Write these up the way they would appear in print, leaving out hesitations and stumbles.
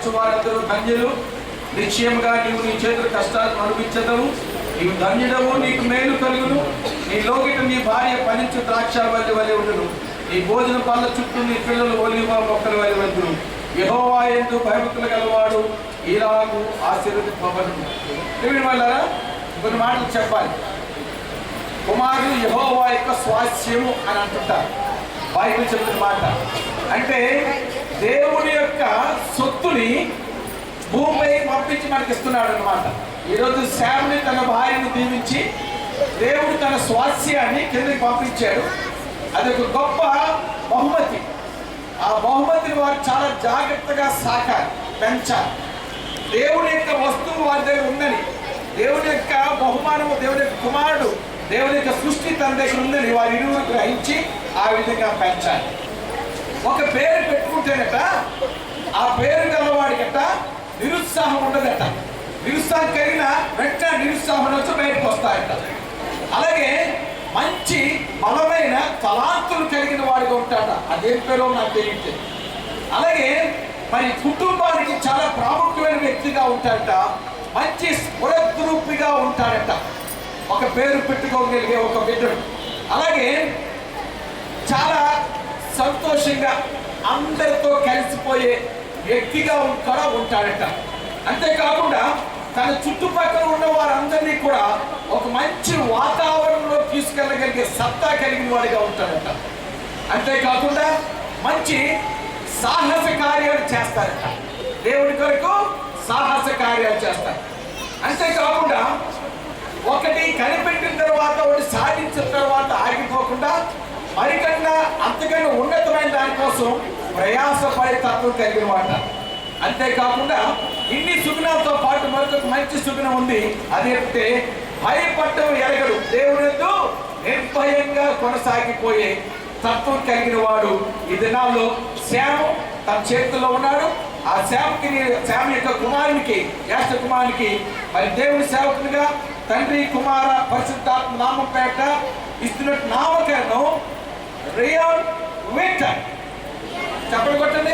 ఫలించు వారందరూ ధన్యులు. నిశ్చయముగా నీవు నీ చేతుల కష్టాలను అనుభవించదవు. నీవు ధన్యుడవు, నీకు మేలు కలుగును. నీ లోకిట నీ భార్య ఫలించు ద్రాక్షావల్లి వలె ఉండును. నీ భోజన పళ్ళ చుట్టూ నీ పిల్లలు ఒలివ మొక్కల వలె వందును. యెహోవా యందు భయభక్తులు గలవాడు ఇలాగూ ఆశీర్వదింపబడును. వాళ్ళారా కొన్ని మాటలు చెప్పాలి. కుమారుడు యెహోవా యొక్క స్వాస్థ్యము అని అంటుంటారు. బైబిల్ చెప్తున్న మాట అంటే దేవుని యొక్క సొత్తుని భూమిపై పంపించి మనకి ఇస్తున్నాడు అనమాట. ఈరోజు శామ్ని తన భార్యను దీవించి దేవుడు తన స్వాస్థ్యాన్ని కిందకి పంపించాడు. అది ఒక గొప్ప బహుమతి. ఆ బహుమతిని వారు చాలా జాగ్రత్తగా సాకాలి, పెంచాలి. దేవుని యొక్క వస్తువు వారి దగ్గర ఉందని, దేవుని యొక్క బహుమానము, దేవుని యొక్క కుమారుడు, దేవుని యొక్క సృష్టి తన దగ్గర ఉందని వారి ఇరువురు గ్రహించి ఆ విధంగా పెంచాలి. ఒక పేరు పెట్టుకుంటేనట ఆ పేరు గలవాడికట నిరుత్సాహం ఉండదట. నిరుత్సాహం కలిగిన వెంటనే నిరుత్సాహం వచ్చి బయటకు వస్తాయట. అలాగే మంచి బలమైన తలాంతులు కలిగిన వాడిగా ఉంటాడ. అదేం పేరో నాకు తెలియట్లేదు. అలాగే మరి కుటుంబానికి చాలా ప్రాముఖ్యమైన వ్యక్తిగా ఉంటాడట. మంచి స్ఫురద్రూపిగా ఉంటాడట. ఒక పేరు పెట్టుకోగలిగే ఒక బిడ్డడు. అలాగే చాలా సంతోషంగా అందరితో కలిసిపోయే వ్యక్తిగా కూడా ఉంటాడట. అంతేకాకుండా తన చుట్టుపక్కల ఉన్న వారందరినీ కూడా ఒక మంచి వాతావరణంలో తీసుకెళ్ళగలిగే సత్తా కలిగిన వాడిగా ఉంటాడట. అంతేకాకుండా మంచి సాహస కార్యాలు చేస్తారట. దేవుడి కొరకు సాహస కార్యాలు చేస్తారు. అంతేకాకుండా ఒకటి కనిపెట్టిన తర్వాత ఒకటి సాధించిన తర్వాత ఆగిపోకుండా మరికన్నా అంతకన్నా ఉన్నతమైన దానికోసం ప్రయాసపడే తత్వం కలిగిన వాట. అంతేకాకుండా ఇన్ని సుగుణాలతో పాటు మరొక మంచి సుగుణం ఉంది. అదేంటే భయపడటం ఎరగడు. దేవునితో నిర్భయంగా కొనసాగిపోయే తత్వం కలిగిన వాడు. ఈ దినాల్లో శ్యాము తన చేతుల్లో ఉన్నాడు. ఆ శ్యాము యొక్క కుమారునికి, జ్యేష్ఠ కుమారునికి మరి దేవుని సేవకునిగా తండ్రి కుమార పరిశుద్ధాత్మ నామం పేట ఇస్తున్నట్టు నామకరణం రియాన్ విక్టర్. చెప్పండి కొట్టండి.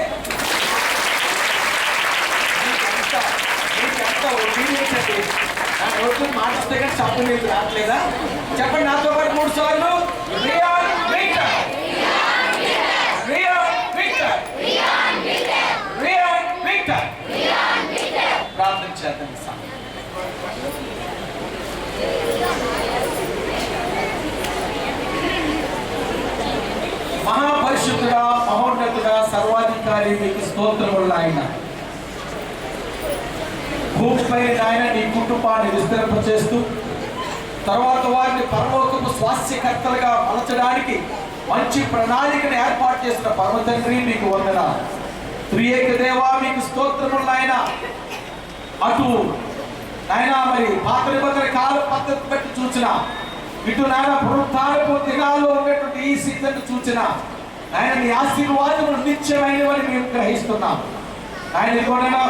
మాట వస్తే కానీ చెప్పండి, మీకు రావట్లేదా? చెప్పండి నాతో పాటు 3 సార్లు. Ryan Victor, Ryan Victor, Ryan Victor. ప్రార్థన చేద్దాం. మహాపరిశుద్ధుడా, మహోన్నతుడా, సర్వాధికారి మీకు స్తోత్రములు. ఆయన భూమిపై ఆయన నీ కుటుంబాన్ని విస్తరింపచేస్తూ తర్వాత వారిని పరలోకపు స్వాస్థ్యకర్తలుగా మలచడానికి మంచి ప్రణాళికను ఏర్పాటు చేసిన పరమ తండ్రి మీకు వందనాలు. త్రియేక దేవా మీకు స్తోత్రములు. ఆయన అటు నాయన మరి పాత నిబంధన కాల పద్ధతి బట్టి చూసిన, ఇటు నాయన పునరుత్థానపు దినాల్లో ఉన్నటువంటి ఈ సీజన్ చూసిన ఆయన నీ ఆశీర్వాదములు నిత్యమైనవని మేము గ్రహిస్తున్నాం. ఆయన కూడా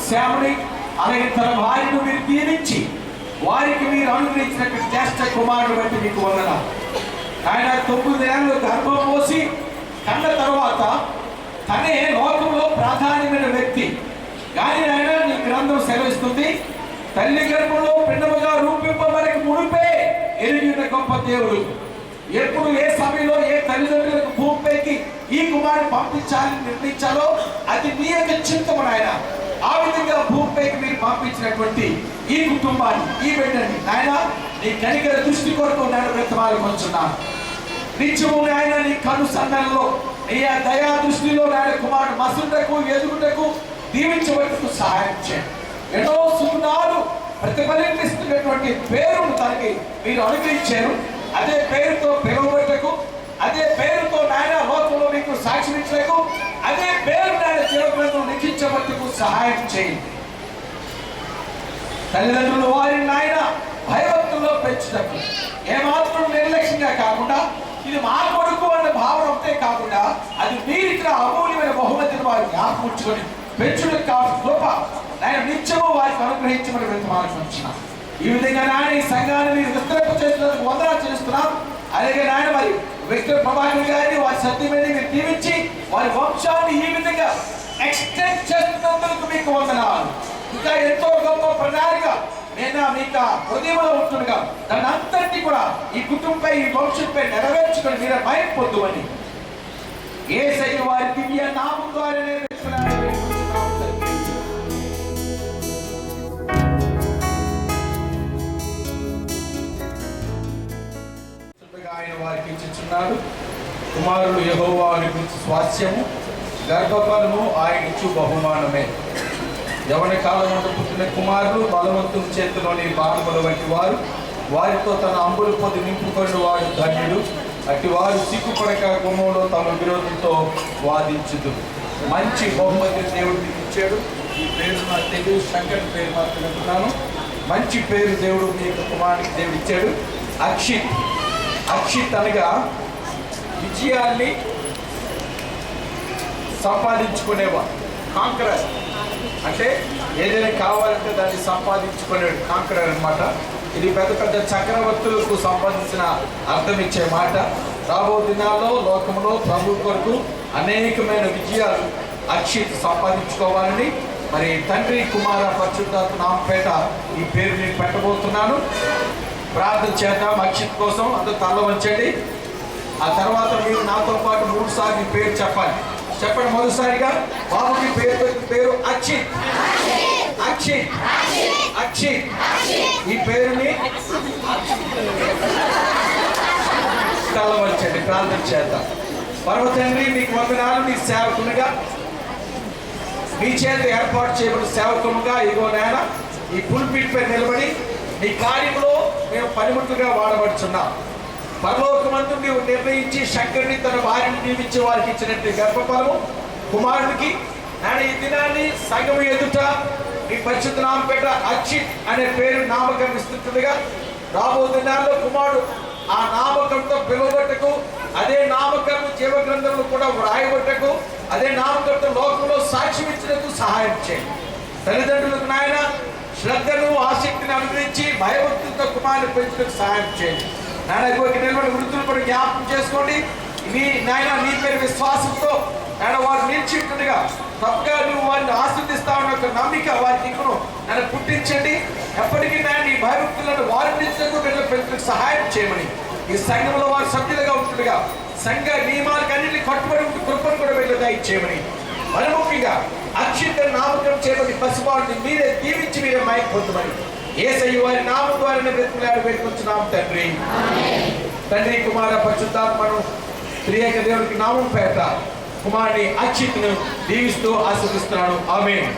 శ్యాముని అలాగే తన భార్యను మీరు దీవించి వారికి మీరు అనుగ్రహించినటువంటి జ్యేష్ఠ కుమారుడు బట్టి మీకు వందనాలు. ఆయన 9 ఏళ్ళు గర్భం పోసి కన్న తర్వాత తనే లోకంలో ప్రాధాన్యమైన వ్యక్తి. కానీ ఆయన నీ గ్రంథం సెలవిస్తుంది, తల్లి గర్భంలో పిండముగా రూపింపబడక మునిపే ఎరిగిన గొప్ప దేవుడు. ఎప్పుడు ఏ సమయంలో ఏ తల్లిదండ్రులకు భూమిపైకి ఈ కుమారుని పంపించాలని నిర్ణయించాలో అది నీ యొక్క చింతము నాయన. ఆ విధంగా భూమిపైకి మీరు పంపించినటువంటి ఈ కుటుంబాన్ని, ఈ బిడ్డని నాయన నీ కనికర దృష్టి కొరకు నేను బ్రతమాలు కొంచున్నాను. నిత్యము నాయన నీ కను సన్నల్లో నీ దయా దృష్టిలో నాయన కుమారుడు మసుటకు ఎదుగుటకు దీవించబడుటకు సహాయం చేయండి. ఎన్నో సుగుణాలు ప్రతిఫలిస్తున్నటువంటి పేరును తనకి మీరు అనుగ్రహించారు. అదే పేరుతో పిలువబట్టకు, అదే పేరుతో నాయన లోకంలో మీకు సాక్షించలేకు, అదే పేరు నాయన జీవగ్రంథం లిఖించబట్టుకు సహాయం చేయండి. తల్లిదండ్రులు వారిని నాయన భయభక్తుల్లో పెంచుటకు ఏమాత్రం నిర్లక్ష్యంగా కాకుండా ఇది మా కొడుకు అన్న భావన ఒకటే కాకుండా అది మీరిచ్చిన అమూల్యమైన బహుమతిని వారు జ్ఞాపకం పెంచుటకు కావాల్సిన గొప్ప నాయన నిత్యము వారికి అనుగ్రహించమని బ్రతమాల్సిన. ఈ విధంగా నాయన ఈ సంఘాన్ని మీరు విస్తరింప చేసినందుకు వందనాలు చేస్తున్నాం. అలాగే నాయన మరి విక్టర్ ప్రభాకర్ గారిని వారి సత్యమని మీరు దీవించి వారి వంశాన్ని ఈ విధంగా ఎక్స్టెండ్ చేస్తున్నందుకు మీకు వందనాలు. ఇంకా ఎంతో గొప్ప ప్రణాళిక నేను మీకు హృదయంలో ఉంటుండగా దాన్ని అంతటి కూడా ఈ కుటుంబపై ఈ భవిష్యత్తుపై నెరవేర్చుకొని మీరు భయం పొందువని యేసయ్య వారి దివ్య నామం ద్వారానే ఆయన వారికి ఇచ్చుచున్నాడు. కుమారుడు యెహోవా వారికి స్వాస్యము, గర్భఫలము ఆయన ఇచ్చు బహుమానమే. యవన కాలం నుండి పుట్టిన కుమారులు బలవంతుల చేతిలోని బాణముల వంటి వారు, వారితో తన అంబులు పొంది నింపుకొని వాడు ధన్యుడు. అట్టి వారు సిగ్గుపడక గుమ్మంలో తమ విరోధంతో వాదించుదు. మంచి బహుమతి దేవుడు ఇచ్చాడు. ఈ పేరు నాకు తెలియదు, శంకర్ పేరు మాత్రం అంటున్నాను. మంచి పేరు దేవుడు మీ యొక్క కుమారుడికి దేవుడు ఇచ్చాడు. అక్షిత్. అక్షిత్ అనగా విజయాన్ని సంపాదించుకునేవాడు, కాంకరర్. అంటే ఏదైనా కావాలంటే దాన్ని సంపాదించుకునేవాడు, కాంకరర్ అనమాట. ఇది పెద్ద పెద్ద చక్రవర్తులకు సంబంధించిన అర్థం ఇచ్చే మాట. రాబో దినాల్లో లోకంలో ప్రభు కొరకు అనేకమైన విజయాలు అక్షిత్ సంపాదించుకోవాలని మరి తండ్రి కుమార పరిశుద్ధాత్మ నామపేట ఈ పేరు నేను పెట్టబోతున్నాను. ప్రార్థన చేద్దాం అక్షిత్ కోసం. అందరూ తల వంచండి. ఆ తర్వాత మీరు నాతో పాటు 3 సార్లు ఈ పేరు చెప్పాలి. చెప్పండి. మొదటిసారిగా బాబుకి పేరు అక్షిత్. అక్షిత్ అక్షిత్ ఈ పేరుని తల వంచండి. ప్రార్థన చేద్దాం. పరమ తండ్రి మీకు వందనాలు. మీ సేవకునిగా మీ చేత ఏర్పాటు చేయబడిన సేవకునిగా ఇగో నాయన ఈ పుల్పిట్ పై నిలబడి నీ కార్యంలో మేము పనిముట్టుగా వాడబడుచున్నాం. పరలోకమందు నీవు నిర్ణయించి శంకరుని తన భార్యను నియమించే వారికి ఇచ్చినట్టు గర్భఫలము కుమారుడికి నాయన ఈ దినాన్ని సంఘం ఎదుట నీ పరిశుద్ధ నామపేట అక్షిత్ అనే పేరు నామకం ఇస్తుంటుందిగా రాబో దినాల్లో కుమారుడు ఆ నామకంతో పిలువబట్టకు, అదే నామకం జీవ గ్రంథంలో కూడా వ్రాయబట్టకు, అదే నామకంతో లోకంలో సాక్ష్యం ఇచ్చినందుకు సహాయం చేయండి. తల్లిదండ్రులకు నాయన శ్రద్ధను ఆసక్తిని అనుగ్రహించి భయభక్తులతో కుమారుని పెంచడానికి సహాయం చేయండి. నాయన నిలబడి వృద్ధులు కూడా జ్ఞాపకం చేసుకోండి. నీ నాయన నీ పేరు విశ్వాసంతో నాయన వారు నిలిచిట్టుగా తప్పగా నువ్వు వారిని ఆస్వాదిస్తావన్న ఒక నమ్మిక వారికి ఇంకను నన్ను పుట్టించండి. ఎప్పటికీ నాయన ఈ భయభక్తులను వారి నిలిచినందుకు పెంచడానికి సహాయం చేయమని ఈ సంఘంలో వారు సభ్యులుగా ఉంటుండగా సంఘ నియమాలకు అన్నింటినీ కట్టుబడి ఉంటూ కృపను కూడా వెళ్ళదా ఇచ్చేయమని మరి ముఖ్యంగా అక్షిత నామకం చేయబడి పసివాడిని మీరే దీవించి మీరే మైక్ పొందమని యేసయ్య వారి నామం ద్వారానే బ్రతిమలాడి వేడుకొంచున్నాం తండ్రి. తండ్రి కుమార పరిశుద్ధాత్మను త్రియేక దేవునికి నామం పేట కుమారుని అక్షిత్ను దీవిస్తూ ఆశీర్వదిస్తున్నాను. ఆమేన్.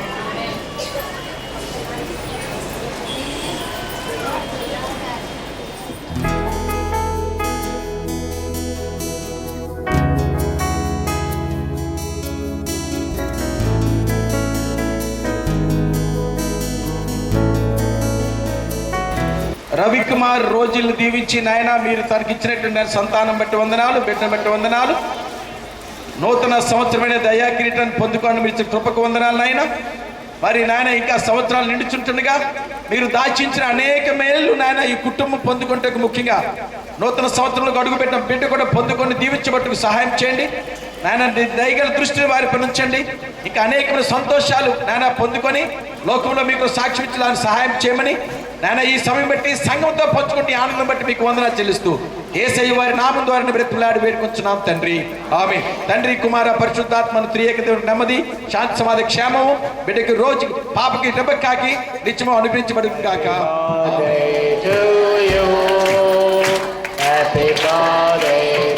రవికుమార్ రోజులు దీవించి నాయన మీరు తనకి ఇచ్చినటువంటి సంతానం బట్టి వందనాలు, బిడ్డను బట్టి వందనాలు. నూతన సంవత్సరమైన దయా కిరీటాన్ని పొందుకొని మీరు ఇచ్చిన కృపకు వందనాలు నాయన. మరి నాయన ఇంకా సంవత్సరాలు నిండుచుంటుండగా మీరు దాచించిన అనేక మేలు నాయన ఈ కుటుంబం పొందుకుంటే ముఖ్యంగా నూతన సంవత్సరంలో అడుగుపెట్టిన బిడ్డ కూడా పొందుకొని దీవించబట్టుకు సహాయం చేయండి నాయన. దయగల దృష్టిని వారిపై ఉంచండి. ఇంకా అనేకమైన సంతోషాలు నాయన పొందుకొని లోకంలో మీకు సాక్ష్యం ఇచ్చడానికి సహాయం చేయమని నాయన ఈ సమయం బట్టి సంఘంతో పంచుకుంటే ఆనందం బట్టి మీకు వందనాలు చెల్లిస్తూ యేసయ్య వారి నామం ద్వారా బ్రతిమలాడి వేడుకొంచున్నాం తండ్రి. ఆమేన్. తండ్రి కుమార పరిశుద్ధాత్మను త్రియేక దేవుని నెమ్మది శాంతి సమాధి క్షేమము బిడ్డకి రోజు పాపకి రెబెక్కాకి నిత్యము అనుగ్రహించబడును గాక. Happy birthday.